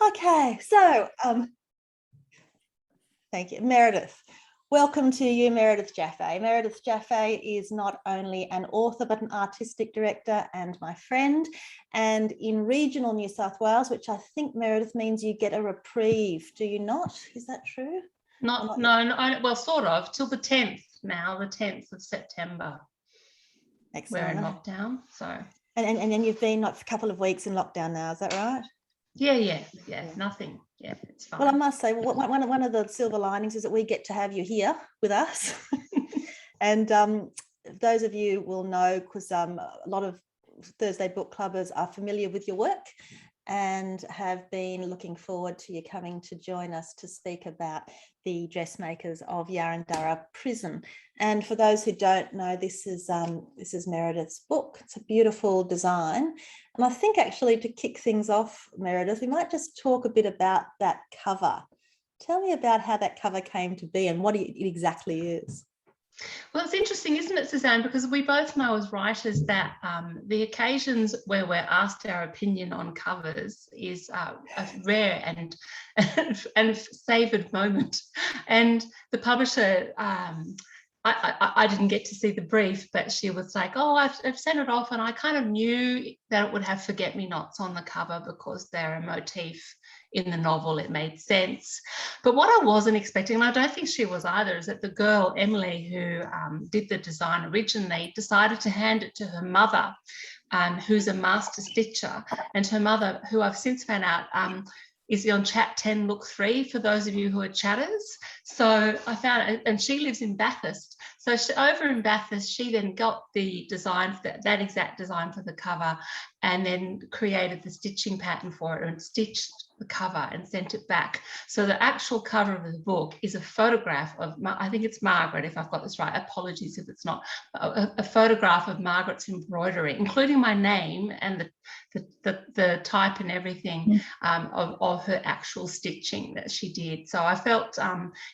Okay, so thank you, Meredith. Welcome to you, Meredith Jaffé. Meredith Jaffé is not only an author, but an artistic director and my friend. And in regional New South Wales, which I think, Meredith, means you get a reprieve, do you not? Is that true? No, well, sort of, till the 10th now, the 10th of September. Excellent. We're in lockdown, so. And you've been like a couple of weeks in lockdown now, is that right? Yeah, nothing. Yeah, it's fine. Well, I must say, one of the silver linings is that we get to have you here with us. And those of you will know, because a lot of Thursday book clubbers are familiar with your work and have been looking forward to you coming to join us to speak about the dressmakers of Yarrandurra Prison. And for those who don't know, this is Meredith's book. It's a beautiful design. And I think actually to kick things off, Meredith, we might just talk a bit about that cover. Tell me about how that cover came to be and what it exactly is. Well, it's interesting, isn't it, Suzanne? Because we both know as writers that the occasions where we're asked our opinion on covers is a rare and savoured moment. And the publisher, I didn't get to see the brief, but she was like, oh, I've sent it off, and I kind of knew that it would have forget-me-nots on the cover because they're a motif in the novel. It made sense. But what I wasn't expecting, and I don't think she was either, is that the girl, Emily, who did the design originally, decided to hand it to her mother, who's a master stitcher. And her mother, who I've since found out, is on chat 10, look 3, for those of you who are chatters. So I found it, and she lives in Bathurst. So over in Bathurst, she then got the design, that exact design for the cover, and then created the stitching pattern for it and stitched the cover and sent it back. So the actual cover of the book is a photograph of, I think it's Margaret, if I've got this right, apologies if it's not, a photograph of Margaret's embroidery, including my name and the type and everything of her actual stitching that she did. So I felt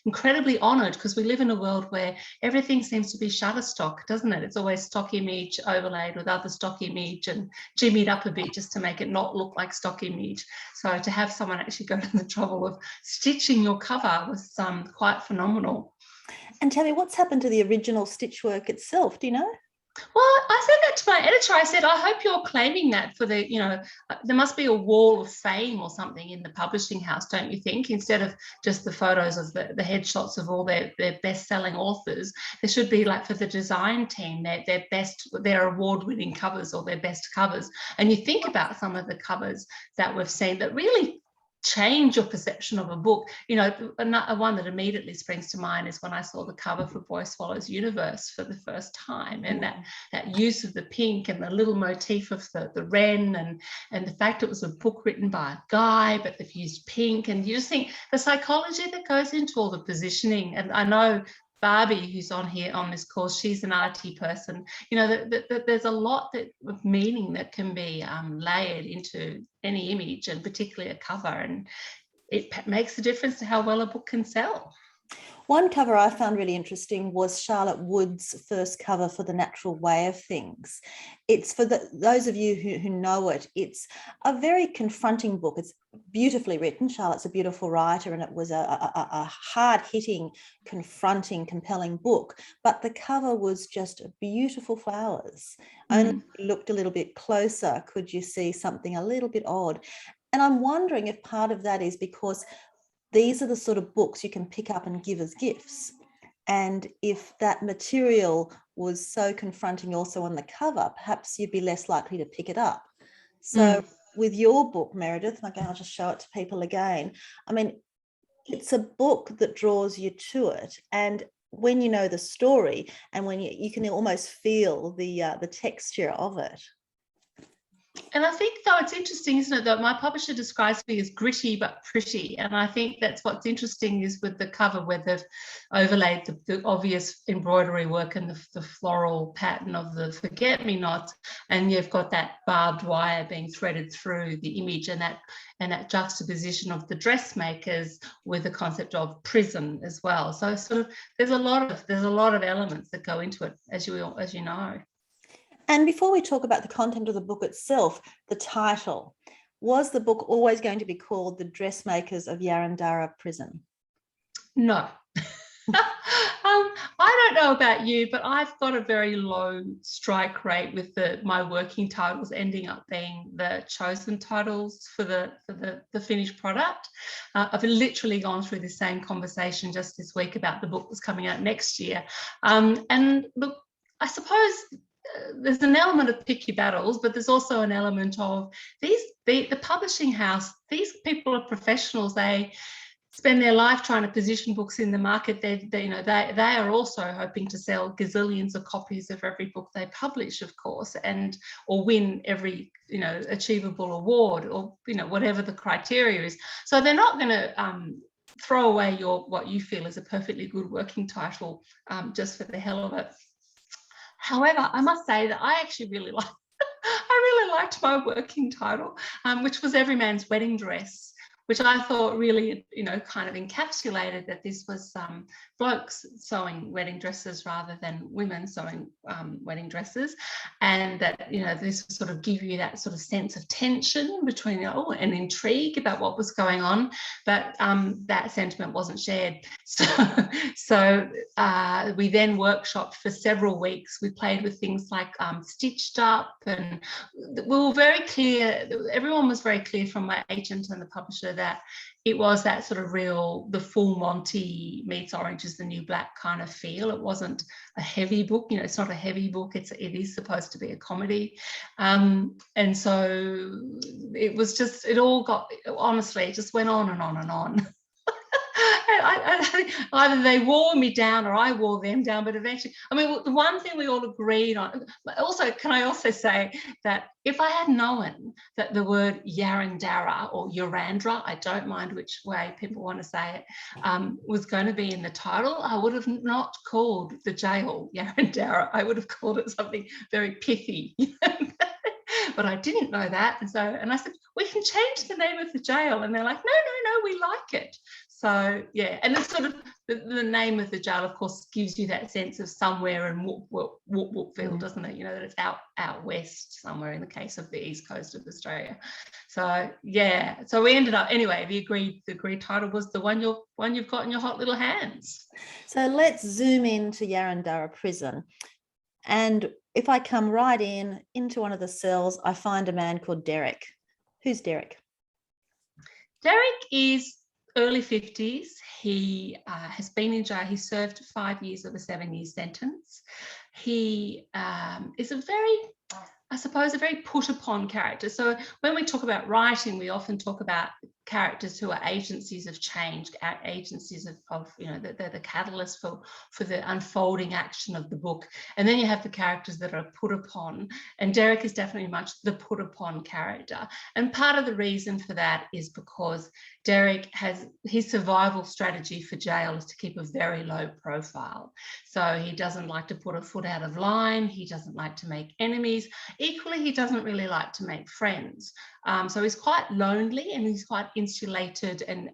incredibly honoured, because we live in a world where everything seems to be Shutterstock, doesn't it? It's always stock image overlaid with other stock image and jimmied up a bit just to make it not look like stock image. So to have someone actually go to the trouble of stitching your cover was quite phenomenal. And tell me, what's happened to the original stitch work itself? Do you know? Well, I said that to my editor. I said, I hope you're claiming that for the, there must be a wall of fame or something in the publishing house, don't you think? Instead of just the photos of the headshots of all their best-selling authors, there should be, like, for the design team, their award-winning covers or their best covers. And you think about some of the covers that we've seen that really change your perception of a book. One that immediately springs to mind is when I saw the cover for Boy Swallows Universe for the first time, and that use of the pink and the little motif of the wren, and the fact it was a book written by a guy, but they've used pink, and you just think the psychology that goes into all the positioning. And I know Barbie, who's on here on this course, she's an arty person. There's a lot of meaning that can be layered into any image, and particularly a cover, and it makes a difference to how well a book can sell. One cover I found really interesting was Charlotte Wood's first cover for The Natural Way of Things. It's for those of you who know it, it's a very confronting book. It's beautifully written. Charlotte's a beautiful writer, and it was a hard-hitting, confronting, compelling book. But the cover was just beautiful flowers. Only if you looked a little bit closer could you see something a little bit odd. And I'm wondering if part of that is because these are the sort of books you can pick up and give as gifts. And if that material was so confronting also on the cover, perhaps you'd be less likely to pick it up. So with your book, Meredith, again, I'll just show it to people again. I mean, it's a book that draws you to it. And when you know the story, and when you can almost feel the texture of it. And I think, though, it's interesting, isn't it, that my publisher describes me as gritty but pretty. And I think that's what's interesting is with the cover, where they've overlaid the obvious embroidery work and the floral pattern of the forget-me-nots, and you've got that barbed wire being threaded through the image, and that juxtaposition of the dressmakers with the concept of prison as well. So sort of there's a lot of elements that go into it, as you know. And before we talk about the content of the book itself, the title, Was the book always going to be called The Dressmakers of Yarrandara Prison? No. I don't know about you, but I've got a very low strike rate with my working titles ending up being the chosen titles for the finished product. I've literally gone through the same conversation just this week about the book that's coming out next year. And look, I suppose there's an element of pick your battles, but there's also an element of the publishing house. These people are professionals. They spend their life trying to position books in the market. They are also hoping to sell gazillions of copies of every book they publish, of course, or win every achievable award, or whatever the criteria is. So they're not going to throw away what you feel is a perfectly good working title just for the hell of it. However, I must say that I actually really liked my working title, which was Every Man's Wedding Dress, which I thought really, kind of encapsulated that this was blokes sewing wedding dresses rather than women sewing wedding dresses, and that, this would sort of give you that sort of sense of tension between, and intrigue about what was going on, but that sentiment wasn't shared. So we then workshopped for several weeks. We played with things like Stitched Up, and we were very clear, everyone was very clear from my agent and the publisher that it was that sort of the full Monty meets Orange is the New Black kind of feel. It wasn't a heavy book, it's not a heavy book, it is supposed to be a comedy. And so it was just, honestly, it just went on and on and on. Either they wore me down or I wore them down, but eventually, the one thing we all agreed on, can I also say that if I had known that the word Yarrandara or Yarrandra, I don't mind which way people want to say it, was going to be in the title, I would have not called the jail Yarrandara. I would have called it something very pithy. But I didn't know that. And I said, we can change the name of the jail. And they're like, no, we like it. So, yeah. And it's sort of the name of the jail, of course, gives you that sense of somewhere in Wookville, doesn't it? That it's out west somewhere in the case of the east coast of Australia. So, yeah. So we ended up, anyway, the agreed title was the one you've got in your hot little hands. So let's zoom into Yarrandara Prison. And if I come right into one of the cells, I find a man called Derek. Who's Derek? Derek is early 50s. He has been in jail. He served 5 years of a 7-year sentence. He is a very put upon character. So when we talk about writing, we often talk about characters who are agencies of change, agencies of they're the catalyst for the unfolding action of the book. And then you have the characters that are put upon, and Derek is definitely much the put upon character. And part of the reason for that is because Derek has his survival strategy for jail is to keep a very low profile. So he doesn't like to put a foot out of line. He doesn't like to make enemies. Equally, he doesn't really like to make friends. So he's quite lonely and he's quite insulated, and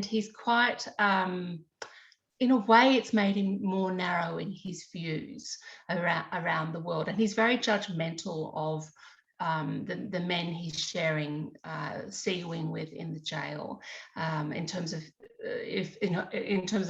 he's quite, in a way, it's made him more narrow in his views around the world, and he's very judgmental of the men he's sharing sea-wing with in the jail, in terms of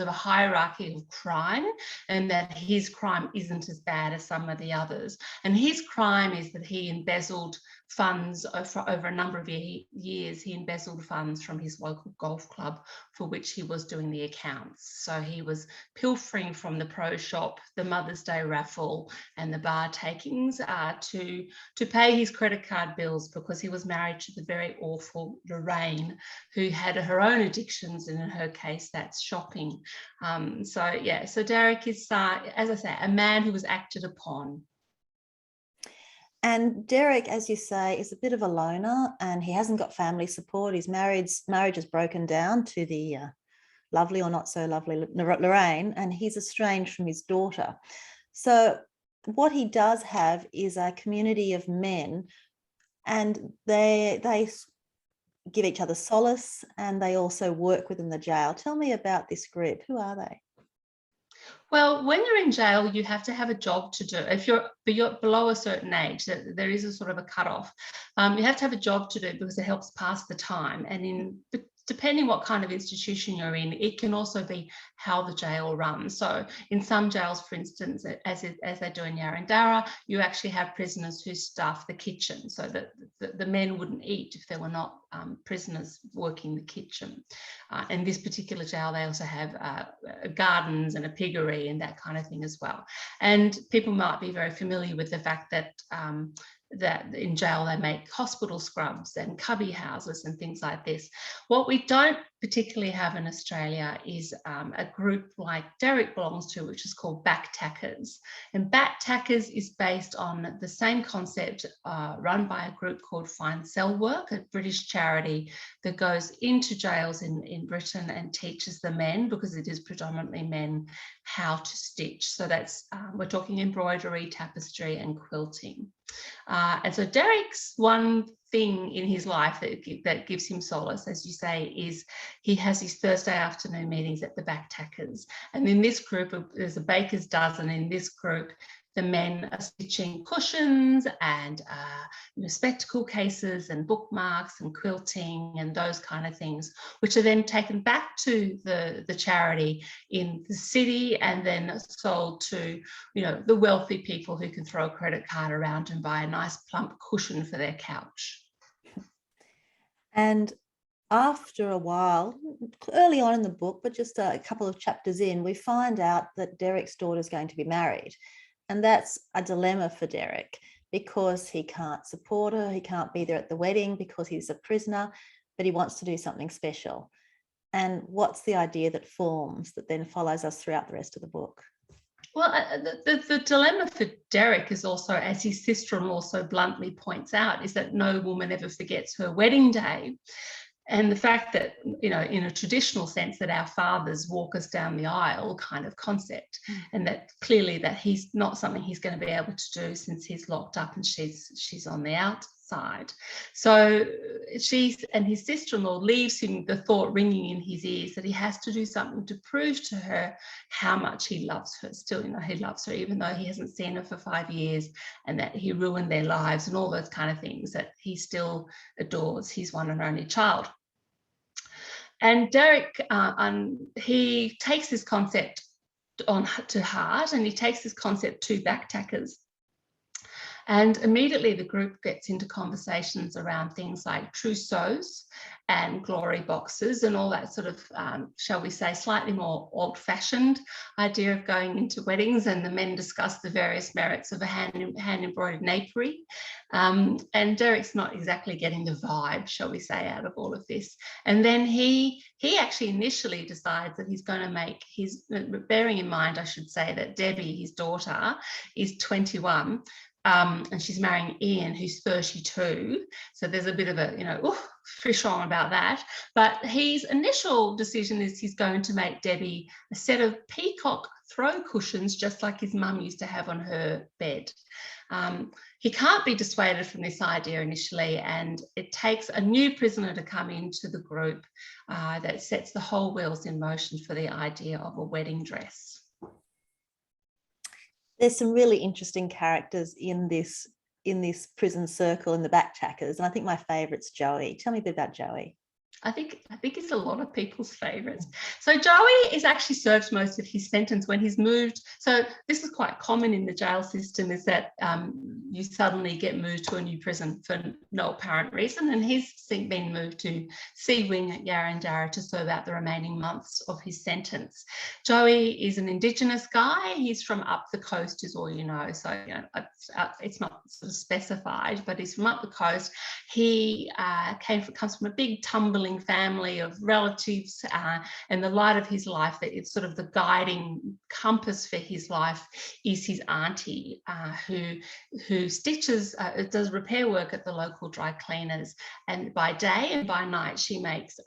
a hierarchy of crime, and that his crime isn't as bad as some of the others. And his crime is that he embezzled funds over a number of years. He embezzled funds from his local golf club for which he was doing the accounts. So he was pilfering from the pro shop, the Mother's Day raffle, and the bar takings to pay his credit card bills, because he was married to the very awful Lorraine, who had her own addictions, and in her case, that's shopping. So Derek is, as I say, a man who was acted upon. And Derek, as you say, is a bit of a loner, and he hasn't got family support. His marriage has broken down to the lovely or not so lovely Lorraine, and he's estranged from his daughter. So what he does have is a community of men, and they give each other solace, and they also work within the jail. Tell me about this group. Who are they? Well, when you're in jail, you have to have a job to do. If you're below a certain age, there is a sort of a cutoff. You have to have a job to do because it helps pass the time. And depending what kind of institution you're in, it can also be how the jail runs. So in some jails, for instance, as they do in Yarrandara, you actually have prisoners who staff the kitchen so that the men wouldn't eat if there were not prisoners working the kitchen. In this particular jail, they also have gardens and a piggery and that kind of thing as well. And people might be very familiar with the fact that that in jail they make hospital scrubs and cubby houses and things like this. What we don't particularly have in Australia is a group like Derek belongs to, which is called Backtackers. And Backtackers is based on the same concept run by a group called Find Cell Work, a British charity that goes into jails in Britain and teaches the men, because it is predominantly men, how to stitch. So that's, we're talking embroidery, tapestry and quilting. And so Derek's one thing in his life that gives him solace, as you say, is he has his Thursday afternoon meetings at the Backtackers. And in this group, there's a baker's dozen. In this group, the men are stitching cushions and spectacle cases and bookmarks and quilting and those kind of things, which are then taken back to the charity in the city and then sold to, the wealthy people who can throw a credit card around and buy a nice plump cushion for their couch. And after a while, early on in the book, but just a couple of chapters in, we find out that Derek's daughter is going to be married. And that's a dilemma for Derek because he can't support her. He can't be there at the wedding because he's a prisoner, but he wants to do something special. And what's the idea that forms that then follows us throughout the rest of the book? Well, the dilemma for Derek is also, as his sister-in-law so bluntly points out, is that no woman ever forgets her wedding day. And the fact that, in a traditional sense, that our fathers walk us down the aisle kind of concept, and that clearly that he's not something he's going to be able to do since he's locked up and she's on the outside. So and his sister-in-law leaves him the thought ringing in his ears that he has to do something to prove to her how much he loves her. Still, he loves her, even though he hasn't seen her for 5 years, and that he ruined their lives and all those kind of things, that he still adores his one and only child. And Derek, he takes this concept to heart, and he takes this concept to Backtackers. And immediately the group gets into conversations around things like trousseaus and glory boxes and all that sort of, shall we say, slightly more old-fashioned idea of going into weddings. And the men discuss the various merits of a hand-embroidered napery. And Derek's not exactly getting the vibe, shall we say, out of all of this. And then he actually initially decides that he's going to make bearing in mind, I should say, that Debbie, his daughter, is 21. And she's marrying Ian, who's 32. So there's a bit of a, frisson about that. But his initial decision is he's going to make Debbie a set of peacock throw cushions, just like his mum used to have on her bed. He can't be dissuaded from this idea initially, and it takes a new prisoner to come into the group that sets the whole wheels in motion for the idea of a wedding dress. There's some really interesting characters in this prison circle in the Backtackers, and I think my favourite's Joey. Tell me a bit about Joey. I think it's a lot of people's favourites. So Joey is actually served most of his sentence when he's moved. So this is quite common in the jail system, is that you suddenly get moved to a new prison for no apparent reason. And he's been moved to C Wing at Yarrandara to serve out the remaining months of his sentence. Joey is an Indigenous guy. He's from up the coast, is all you know. So it's not sort of specified, but he's from up the coast. He comes from a big tumbling family of relatives, and the light of his life, that it's sort of the guiding compass for his life, is his auntie, who stitches, does repair work at the local dry cleaners, and by day and by night she makes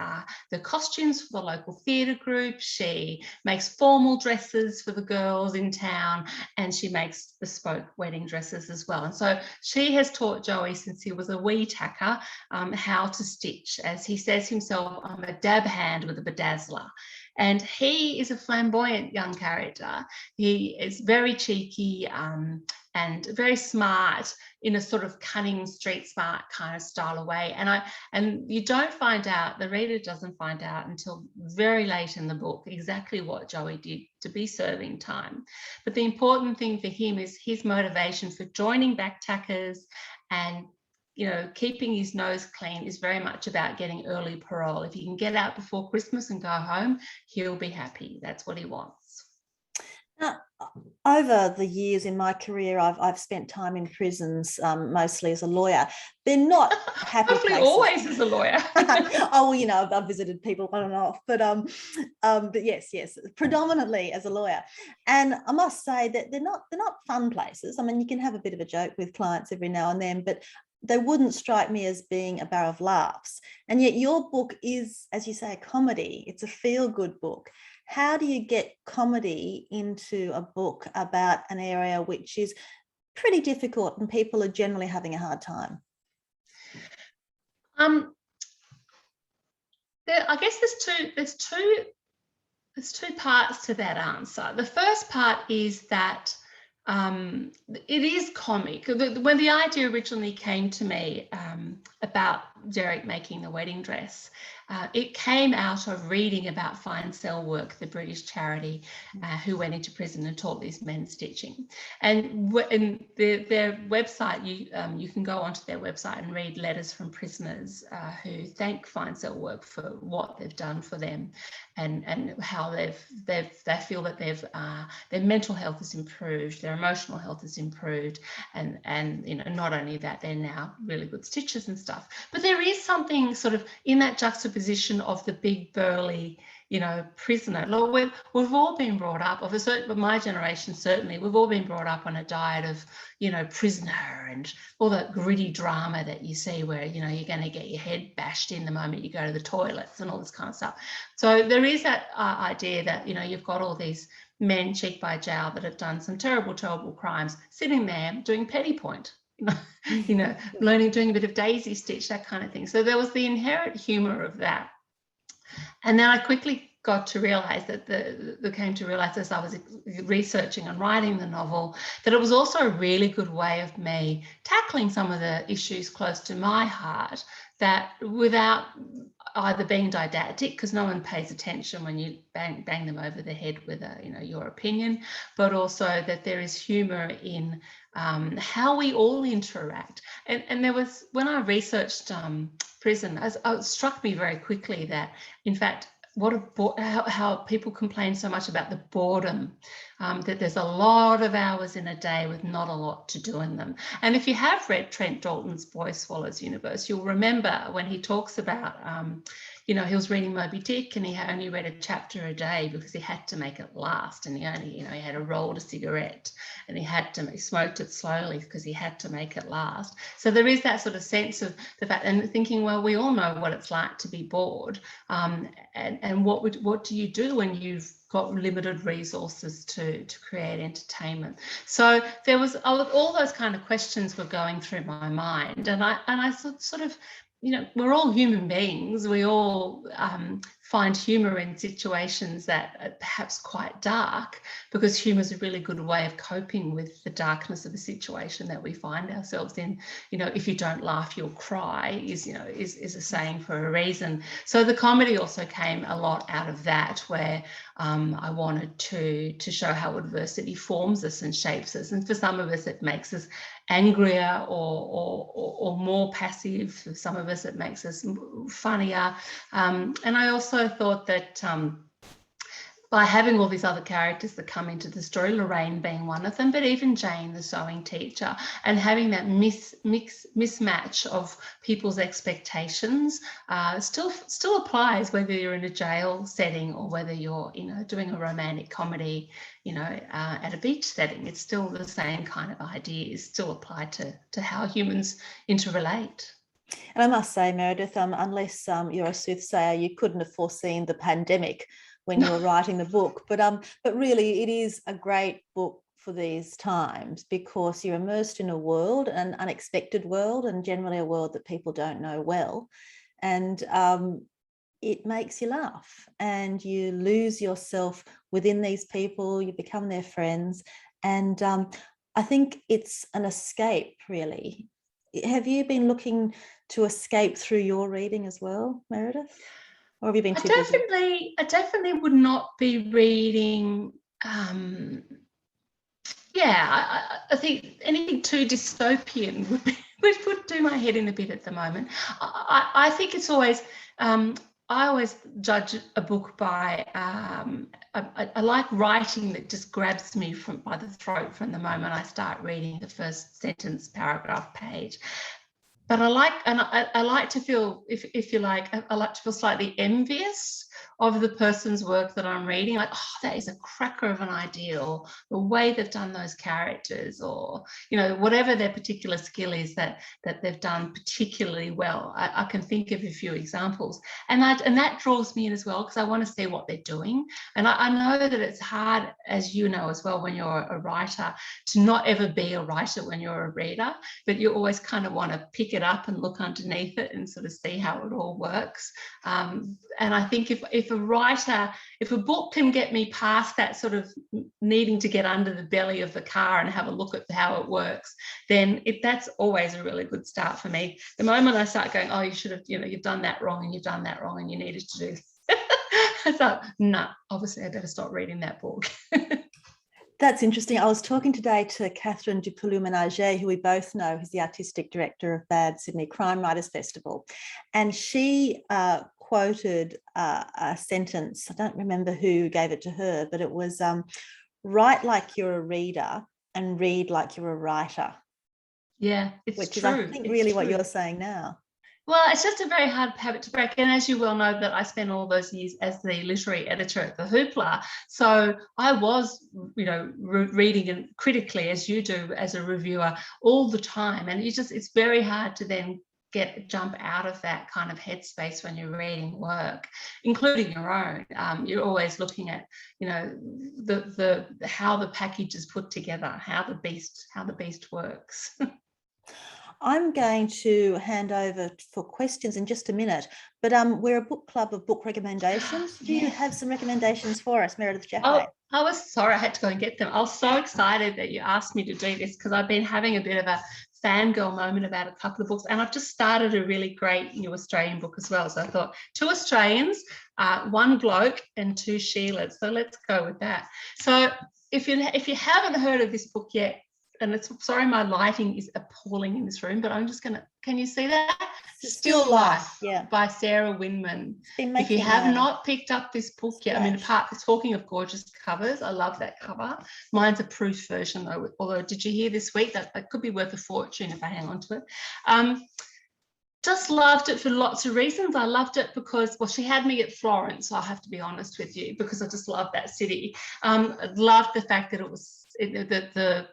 the costumes for the local theatre group. She makes formal dresses for the girls in town, and she makes bespoke wedding dresses as well. And so she has taught Joey since he was a wee tacker how to stitch. As he says declares himself a dab hand with a bedazzler. And he is a flamboyant young character. He is very cheeky and very smart in a sort of cunning, street smart kind of style of way. And you don't find out, the reader doesn't find out until very late in the book exactly what Joey did to be serving time. But the important thing for him is his motivation for joining backtackers and, you know, keeping his nose clean is very much about getting early parole. If he can get out before Christmas and go home, he'll be happy. That's what he wants. Now, over the years in my career, I've spent time in prisons, mostly as a lawyer. They're not happy Hopefully places. always as a lawyer. Oh, well, you know, I've visited people on and off, but yes, predominantly as a lawyer. And I must say that they're not fun places. I mean, you can have a bit of a joke with clients every now and then, but they wouldn't strike me as being a barrel of laughs. And yet your book is, as you say, a comedy. It's a feel-good book. How do you get comedy into a book about an area which is pretty difficult and people are generally having a hard time? I guess there's two parts to that answer. The first part is that it is comic. When the idea originally came to me about Derek making the wedding dress, it came out of reading about Fine Cell Work, the British charity who went into prison and taught these men stitching. And in their website, you can go onto their website and read letters from prisoners who thank Fine Cell Work for what they've done for them, and how they feel that their mental health has improved, their emotional health has improved, and you know, not only that, they're now really good stitchers and stuff. But there is something sort of in that juxtaposition of the big burly, you know, prisoner. Look, we've all been brought up, of a certain, my generation certainly, we've all been brought up on a diet of, you know, prisoner and all that gritty drama that you see where, you know, you're going to get your head bashed in the moment you go to the toilets and all this kind of stuff. So there is that idea that, you know, you've got all these men cheek by jowl that have done some terrible, terrible crimes, sitting there doing petty point. You know, learning, doing a bit of daisy stitch, that kind of thing. So there was the inherent humor of that. And then I quickly got to realize that came to realize as I was researching and writing the novel, that it was also a really good way of me tackling some of the issues close to my heart, that without either being didactic, because no one pays attention when you bang them over the head with your opinion, but also that there is humor in how we all interact. And there was, when I researched prison, it struck me very quickly that, in fact, how people complain so much about the boredom, that there's a lot of hours in a day with not a lot to do in them. And if you have read Trent Dalton's Boy Swallows Universe, you'll remember when he talks about, he was reading Moby Dick and he only read a chapter a day because he had to make it last, and he only, he had to roll a cigarette and he smoked it slowly because he had to make it last. So there is that sort of sense of the fact, and thinking, well, we all know what it's like to be bored, and what do you do when you've got limited resources to create entertainment? So there was all those kind of questions were going through my mind, and I sort of, we're all human beings. We all find humour in situations that are perhaps quite dark, because humour is a really good way of coping with the darkness of a situation that we find ourselves in. If you don't laugh, you'll cry is a saying for a reason. So the comedy also came a lot out of that, where I wanted to show how adversity forms us and shapes us. And for some of us, it makes us angrier or more passive. For some of us, it makes us funnier. And I also thought that by having all these other characters that come into the story, Lorraine being one of them, but even Jane, the sewing teacher, and having that mismatch of people's expectations still applies whether you're in a jail setting or whether you're doing a romantic comedy at a beach setting. It's still the same kind of ideas still apply to how humans interrelate. And I must say, Meredith, unless you're a soothsayer, you couldn't have foreseen the pandemic when you were writing the book. But really, it is a great book for these times, because you're immersed in a world, an unexpected world, and generally a world that people don't know well. And it makes you laugh and you lose yourself within these people, you become their friends. And I think it's an escape, really. Have you been looking to escape through your reading as well, Meredith? Or have you been too busy? I definitely would not be reading. I think anything too dystopian would do my head in a bit at the moment. I think it's always. I always judge a book by. I like writing that just grabs me by the throat from the moment I start reading the first sentence, paragraph, page. But I like to feel, if you like, I like to feel slightly envious of the person's work that I'm reading. Like, oh, that is a cracker of an idea, or the way they've done those characters, or, you know, whatever their particular skill is that they've done particularly well. I can think of a few examples, and that draws me in as well, because I want to see what they're doing. And I know that it's hard, as you know as well, when you're a writer, to not ever be a writer when you're a reader, but you always kind of want to pick it up and look underneath it and sort of see how it all works. And I think if a book can get me past that sort of needing to get under the belly of the car and have a look at how it works, then that's always a really good start for me. The moment I start going, oh, you should have, you know, you've done that wrong and you've done that wrong and you needed to do I thought, no, obviously I better stop reading that book. That's interesting. I was talking today to Catherine Dupouliou-Ménager, who we both know, who's the artistic director of BAD Sydney Crime Writers Festival. And she quoted a sentence, I don't remember who gave it to her, but it was, write like you're a reader and read like you're a writer. Yeah, it's which true. Is, I think, really what you're saying now. Well, it's just a very hard habit to break. And as you well know, that I spent all those years as the literary editor at the Hoopla. So I was, you know, reading and critically, as you do as a reviewer, all the time. And it's very hard to then jump out of that kind of headspace when you're reading work, including your own. You're always looking at, you know, the how the package is put together, how the beast works. I'm going to hand over for questions in just a minute, but we're a book club of book recommendations. Do you have some recommendations for us, Meredith Jaffé? Oh, I was sorry, I had to go and get them. I was so excited that you asked me to do this, because I've been having a bit of a fangirl moment about a couple of books, and I've just started a really great new Australian book as well. So I thought 2 Australians, 1 bloke and 2 Sheilas. So let's go with that. So if you haven't heard of this book yet, and it's, sorry, my lighting is appalling in this room, but I'm just gonna, can you see that? Still Life, yeah, by Sarah Winman. If you have not picked up this book yet, I mean, apart talking of gorgeous covers, I love that cover. Mine's a proof version though, although did you hear this week that could be worth a fortune if I hang on to it. Just loved it for lots of reasons. I loved it because, well, she had me at Florence, so I have to be honest with you, because I just love that city. I loved the fact that it was the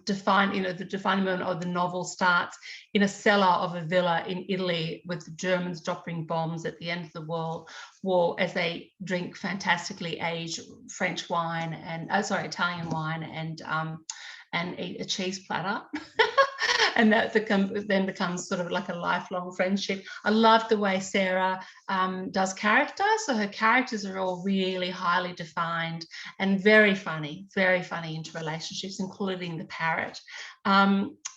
defining moment of the novel starts in a cellar of a villa in Italy, with the Germans dropping bombs at the end of the war as they drink fantastically aged French wine and Italian wine and eat a cheese platter. And that then becomes sort of like a lifelong friendship. I love the way Sarah does character. So her characters are all really highly defined and very funny interrelationships, including the parrot.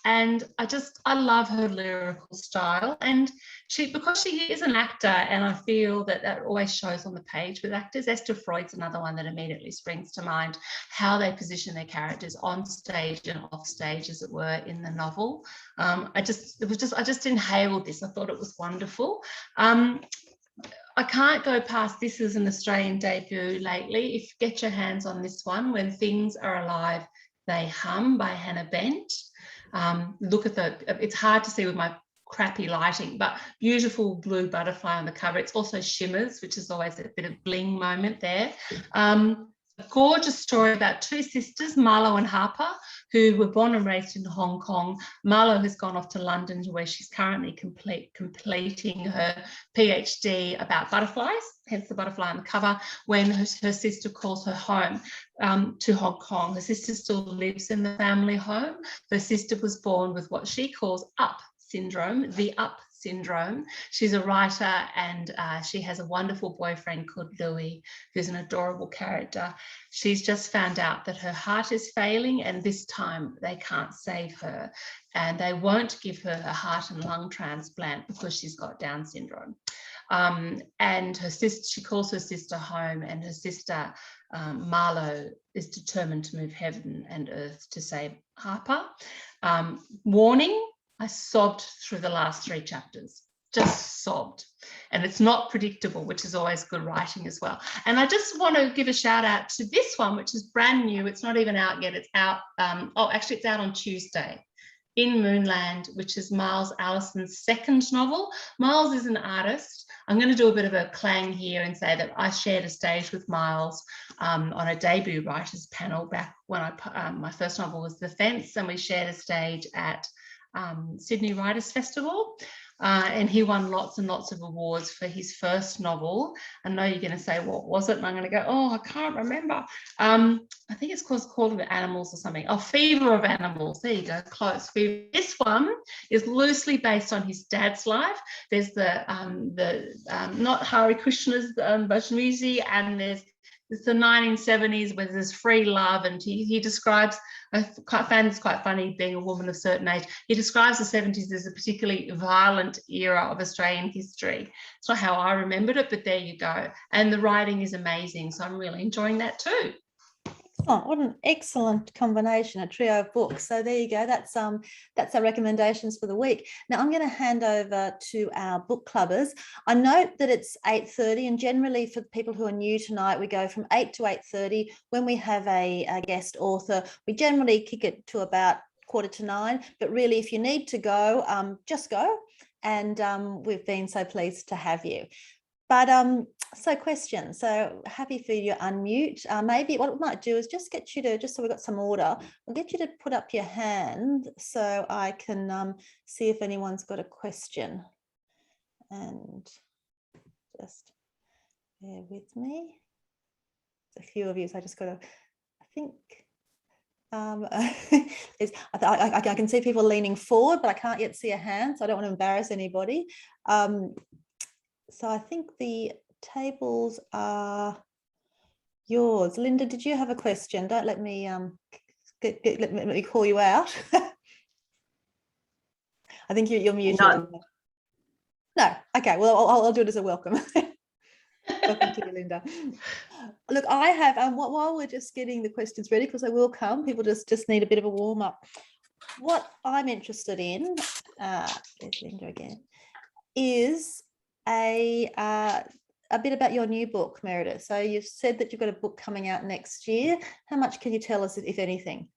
And I love her lyrical style. And because she is an actor, and I feel that always shows on the page with actors. Esther Freud's another one that immediately springs to mind, how they position their characters on stage and off stage, as it were, in the novel. I just inhaled this. I thought it was wonderful. I can't go past this as an Australian debut lately. If you get your hands on this one, When Things Are Alive, They Hum, by Hannah Bent. Look at it's hard to see with my crappy lighting, but beautiful blue butterfly on the cover. It's also shimmers, which is always a bit of bling moment there. A gorgeous story about 2 sisters, Marlo and Harper, who were born and raised in Hong Kong. Marlo has gone off to London, where she's currently completing her PhD about butterflies, hence the butterfly on the cover, when her sister calls her home to Hong Kong. Her sister still lives in the family home. Her sister was born with what she calls up syndrome, the up syndrome. She's a writer, and she has a wonderful boyfriend called Louis, who's an adorable character. She's just found out that her heart is failing, and this time they can't save her, and they won't give her a heart and lung transplant because she's got Down syndrome. And her sister, she calls her sister home, and her sister, Marlo, is determined to move heaven and earth to save Harper. Warning, I sobbed through the last 3 chapters, just sobbed. And it's not predictable, which is always good writing as well. And I just want to give a shout out to this one, which is brand new. It's not even out yet. It's out, actually it's out on Tuesday. In Moonland, which is Miles Allison's second novel. Miles is an artist. I'm going to do a bit of a clang here and say that I shared a stage with Miles on a debut writers panel back when my first novel was The Fence, and we shared a stage at Sydney Writers Festival. And he won lots and lots of awards for his first novel. I know you're going to say, what was it? And I'm going to go, oh, I can't remember. I think it's called Animals or something. Oh, Fever of Animals. There you go, close. This one is loosely based on his dad's life. There's the not Hare Krishna's Bajmuzi, and there's the 1970s where there's free love, and he describes, I found this quite funny, being a woman of a certain age, he describes the 70s as a particularly violent era of Australian history. It's not how I remembered it, but there you go. And the writing is amazing, so I'm really enjoying that too. Excellent. What an excellent combination, a trio of books. So there you go. That's our recommendations for the week. Now I'm going to hand over to our book clubbers. I note that it's 8:30, and generally for people who are new tonight, we go from 8 to 8:30. When we have a guest author, we generally kick it to about 8:45. But really, if you need to go, just go. And we've been so pleased to have you. But so questions. So happy for you to unmute. Maybe what we might do is just get you to, just so we've got some order, we'll get you to put up your hand so I can see if anyone's got a question. And just bear with me. There's a few of you, so I just got to, I think, I can see people leaning forward, but I can't yet see a hand, so I don't want to embarrass anybody. So I think the tables are yours. Linda, did you have a question? Don't let me let me call you out. I think you're muted. No. Okay. Well, I'll do it as a welcome. Welcome to you, Linda. Look, I have while we're just getting the questions ready, because they will come. People just need a bit of a warm up. What I'm interested in, there's Linda again, is a bit about your new book, Meredith. So you've said that you've got a book coming out next year. How much can you tell us, if anything?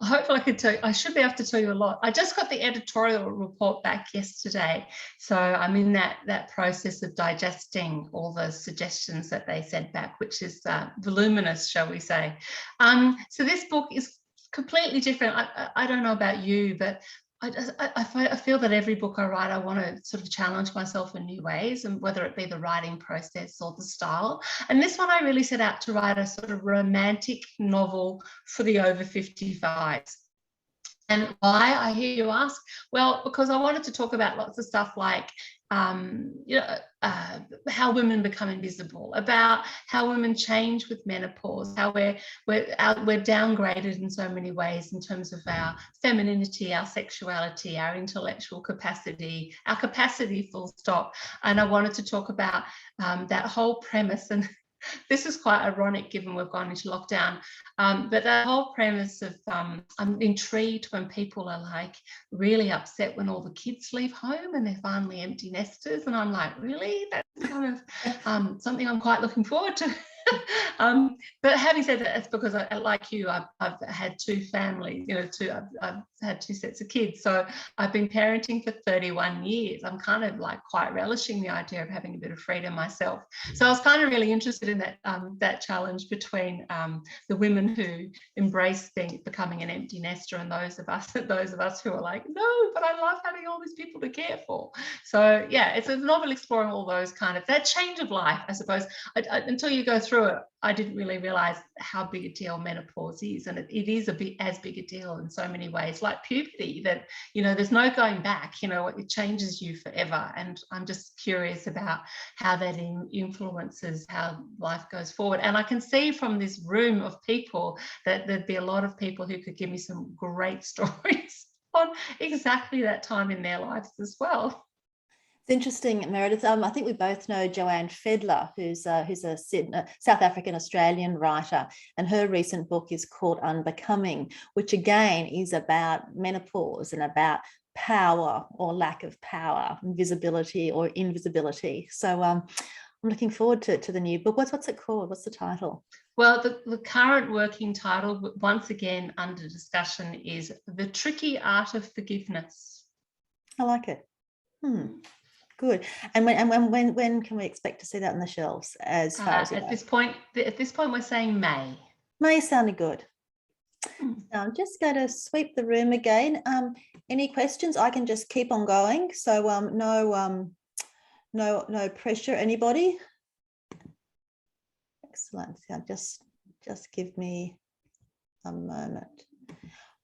Hopefully I could tell you, I should be able to tell you a lot. I just got the editorial report back yesterday. So I'm in that process of digesting all the suggestions that they sent back, which is voluminous, shall we say. So this book is completely different. I don't know about you, but I feel that every book I write, I want to sort of challenge myself in new ways, and whether it be the writing process or the style. And this one, I really set out to write a sort of romantic novel for the over 55s. And why, I hear you ask? Well, because I wanted to talk about lots of stuff like, how women become invisible, about how women change with menopause, how we're downgraded in so many ways in terms of our femininity, our sexuality, our intellectual capacity, our capacity, full stop. And I wanted to talk about that whole premise, and this is quite ironic given we've gone into lockdown, but the whole premise of I'm intrigued when people are like really upset when all the kids leave home and they're finally empty nesters, and I'm like, really? That's kind of something I'm quite looking forward to. But having said that, it's because like you, I've had 2 families, I've had 2 sets of kids, so I've been parenting for 31 years. I'm kind of like quite relishing the idea of having a bit of freedom myself. So I was kind of really interested in that challenge between the women who embrace becoming an empty nester and those of us who are like, no, but I love having all these people to care for. So yeah, it's a novel exploring all those kind of, that change of life, I suppose. Until you go through it, I didn't really realize how big a deal menopause is, and it is as big a deal in so many ways, like puberty, that, you know, there's no going back. You know, it changes you forever, and I'm just curious about how that influences how life goes forward. And I can see from this room of people that there'd be a lot of people who could give me some great stories on exactly that time in their lives as well. It's interesting, Meredith. I think we both know Joanne Fedler, who's a South African Australian writer, and her recent book is called Unbecoming, which again is about menopause and about power or lack of power, visibility or invisibility. So I'm looking forward to the new book. What's it called? What's the title? Well, the current working title, once again under discussion, is The Tricky Art of Forgiveness. I like it. Good. And when can we expect to see that on the shelves? As far as at this point, we're saying May. May sounded good. Now I'm just going to sweep the room again. Any questions? I can just keep on going. So no pressure. Anybody? Excellent. So just give me a moment.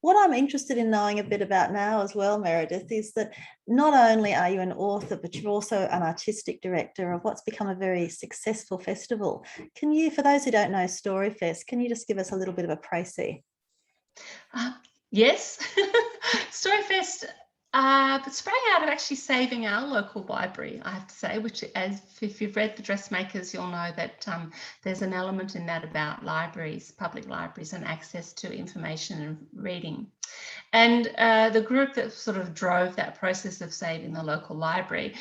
What I'm interested in knowing a bit about now as well, Meredith, is that not only are you an author, but you're also an artistic director of what's become a very successful festival. Can you, for those who don't know Storyfest, can you just give us a little bit of a précis? Yes. Storyfest sprang out of actually saving our local library, I have to say, which, as if you've read The Dressmakers, you'll know that there's an element in that about libraries, public libraries, and access to information and reading. And the group that sort of drove that process of saving the local library,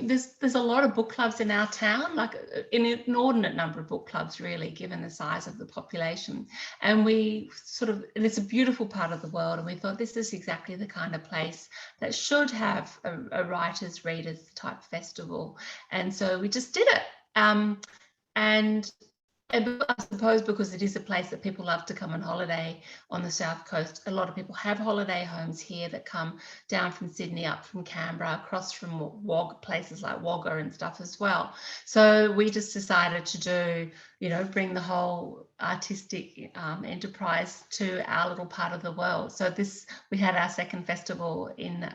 there's a lot of book clubs in our town, like an inordinate number of book clubs, really, given the size of the population. And and it's a beautiful part of the world, and we thought this is exactly the kind of place that should have a writers, readers type festival. And so we just did it. And I suppose because it is a place that people love to come on holiday on the south coast, a lot of people have holiday homes here that come down from Sydney, up from Canberra, across from places like Wagga and stuff as well. So we just decided to do, bring the whole artistic enterprise to our little part of the world. So we had our second festival in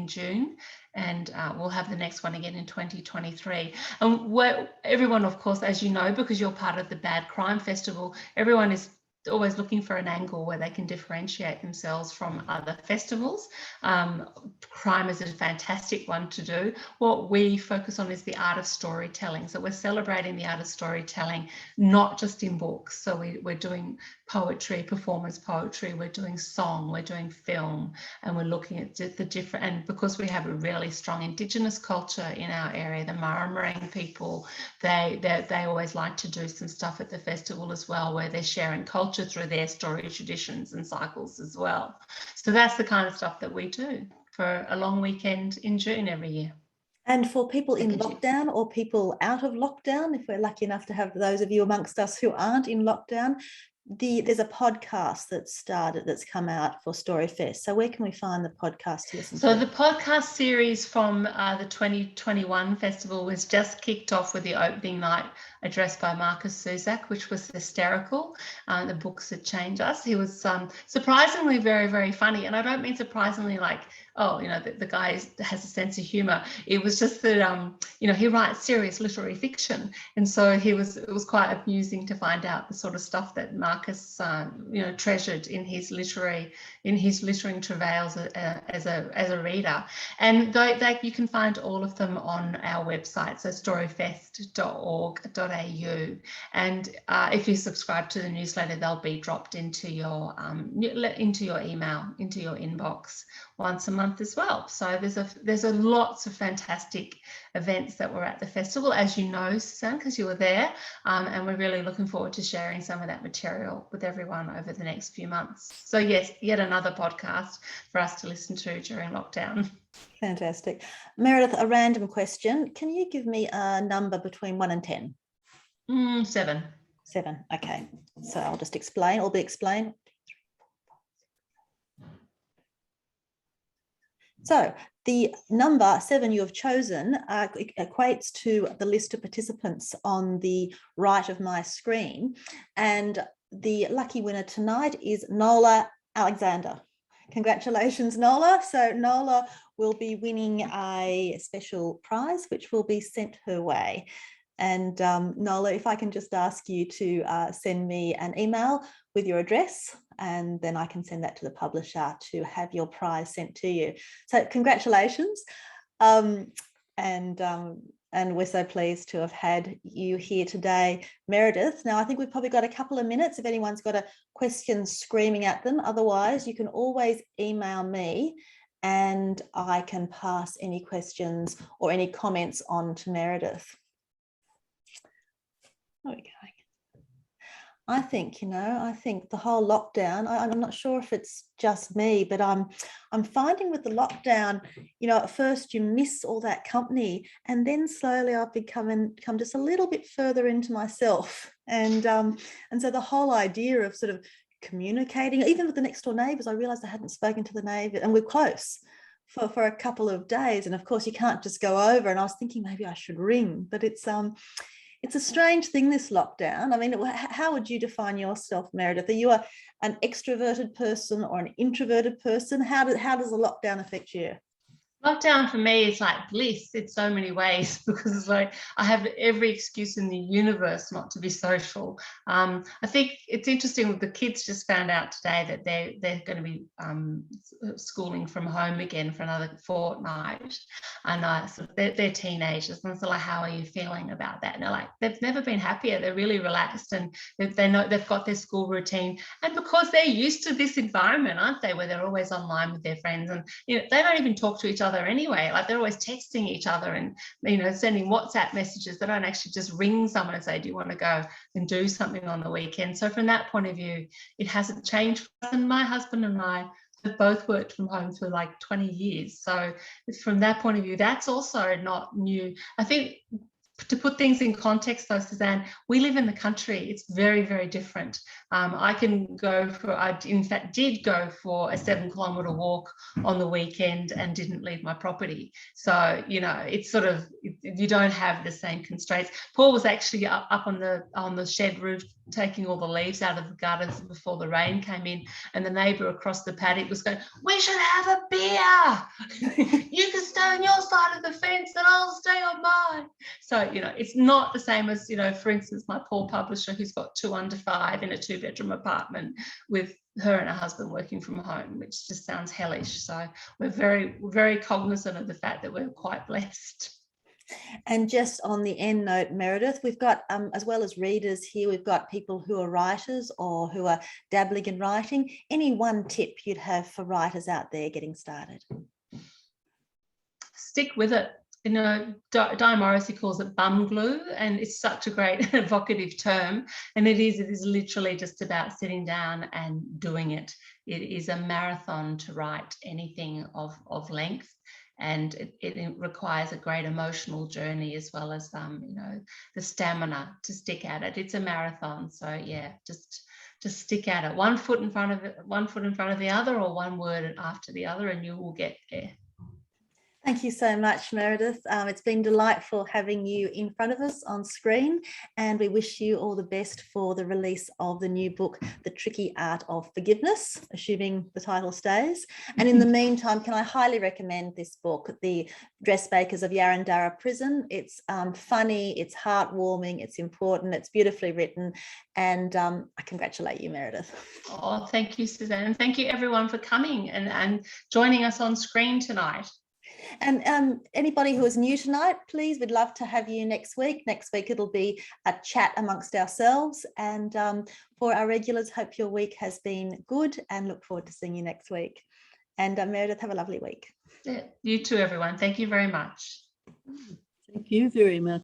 June, and we'll have the next one again in 2023. And everyone, of course, as you know, because you're part of the Bad Crime Festival, everyone is always looking for an angle where they can differentiate themselves from other festivals. Crime is a fantastic one to do. What we focus on is the art of storytelling. So we're celebrating the art of storytelling, not just in books. So we're doing poetry, performance poetry, we're doing song, we're doing film, and we're looking at the different, and because we have a really strong Indigenous culture in our area, the Murrumbidgee people, they always like to do some stuff at the festival as well, where they're sharing culture through their story traditions and cycles as well. So that's the kind of stuff that we do for a long weekend in June every year. And for people in lockdown or people out of lockdown, if we're lucky enough to have those of you amongst us who aren't in lockdown, there's a podcast that's come out for Storyfest. So where can we find the podcast to listen to? So the podcast series from the 2021 festival was just kicked off with the opening night address by Marcus Suzak, which was hysterical. The books that changed us. He was surprisingly very, very funny. And I don't mean surprisingly like, the guy has a sense of humor. It was just that, he writes serious literary fiction. And so it was quite amusing to find out the sort of stuff that Marcus, treasured in his literary travails as a reader. And you can find all of them on our website, so storyfest.org.au. And if you subscribe to the newsletter, they'll be dropped into your email, into your inbox once a month as well. So there's lots of fantastic events that were at the festival, as you know, Suzanne, because you were there, and we're really looking forward to sharing some of that material with everyone over the next few months. So yes, yet another podcast for us to listen to during lockdown. Fantastic. Meredith, a random question. Can you give me a number between 1 and 10? 7. 7. Okay. So I'll just explain. So the number 7 you have chosen equates to the list of participants on the right of my screen. And the lucky winner tonight is Nola Alexander. Congratulations, Nola. So Nola will be winning a special prize, which will be sent her way. And Nola, if I can just ask you to send me an email with your address, and then I can send that to the publisher to have your prize sent to you. So congratulations. And we're so pleased to have had you here today, Meredith. Now, I think we've probably got a couple of minutes if anyone's got a question screaming at them. Otherwise, you can always email me and I can pass any questions or any comments on to Meredith. There we go. I think the whole lockdown, I'm not sure if it's just me, but I'm finding with the lockdown, at first you miss all that company, and then slowly I've come just a little bit further into myself. And so the whole idea of sort of communicating, even with the next door neighbours, I realised I hadn't spoken to the neighbour, and we're close for a couple of days. And of course you can't just go over, and I was thinking maybe I should ring, but it's a strange thing, this lockdown. I mean, how would you define yourself, Meredith? Are you an extroverted person or an introverted person? How does the lockdown affect you? Lockdown for me is like bliss in so many ways, because it's like I have every excuse in the universe not to be social. I think it's interesting with the kids just found out today that they're going to be schooling from home again for another fortnight, and so they're teenagers, and so like, how are you feeling about that? And they're like, they've never been happier. They're really relaxed, and they know they've got their school routine, and because they're used to this environment, aren't they, where they're always online with their friends, and they don't even talk to each other anyway. Like, they're always texting each other and sending WhatsApp messages. They don't actually just ring someone and say, do you want to go and do something on the weekend? So from that point of view, it hasn't changed. And my husband and I have both worked from home for like 20 years. So from that point of view, that's also not new. I think, to put things in context though, Suzanne, we live in the country. It's very, very different. I in fact did go for a 7-kilometre walk on the weekend and didn't leave my property. So, it's sort of, you don't have the same constraints. Paul was actually up on the shed roof taking all the leaves out of the gutters before the rain came in, and the neighbour across the paddock was going, we should have a beer. You can stay on your side of the fence and I'll stay on mine. So, it's not the same as, for instance, my poor publisher, who's got 2 under 5 in a 2-bedroom apartment with her and her husband working from home, which just sounds hellish. So we're very, very cognizant of the fact that we're quite blessed. And just on the end note, Meredith, we've got, as well as readers here, we've got people who are writers or who are dabbling in writing. Any one tip you'd have for writers out there getting started? Stick with it. Di Morrissey calls it bum glue, and it's such a great evocative term. And it is literally just about sitting down and doing it. It is a marathon to write anything of length, and it requires a great emotional journey, as well as the stamina to stick at it. It's a marathon. So yeah, just stick at it. One foot in front of the other, or one word after the other, and you will get there. Thank you so much, Meredith. It's been delightful having you in front of us on screen, and we wish you all the best for the release of the new book, The Tricky Art of Forgiveness, assuming the title stays. And in the meantime, can I highly recommend this book, The Dressmakers of Yarrandara Prison. It's funny, it's heartwarming, it's important, it's beautifully written, and I congratulate you, Meredith. Oh, thank you, Suzanne. And thank you everyone for coming and joining us on screen tonight. And anybody who is new tonight, please, we'd love to have you next week. Next week it'll be a chat amongst ourselves. And for our regulars, hope your week has been good and look forward to seeing you next week. And Meredith, have a lovely week. Yeah, you too, everyone. Thank you very much. Thank you very much.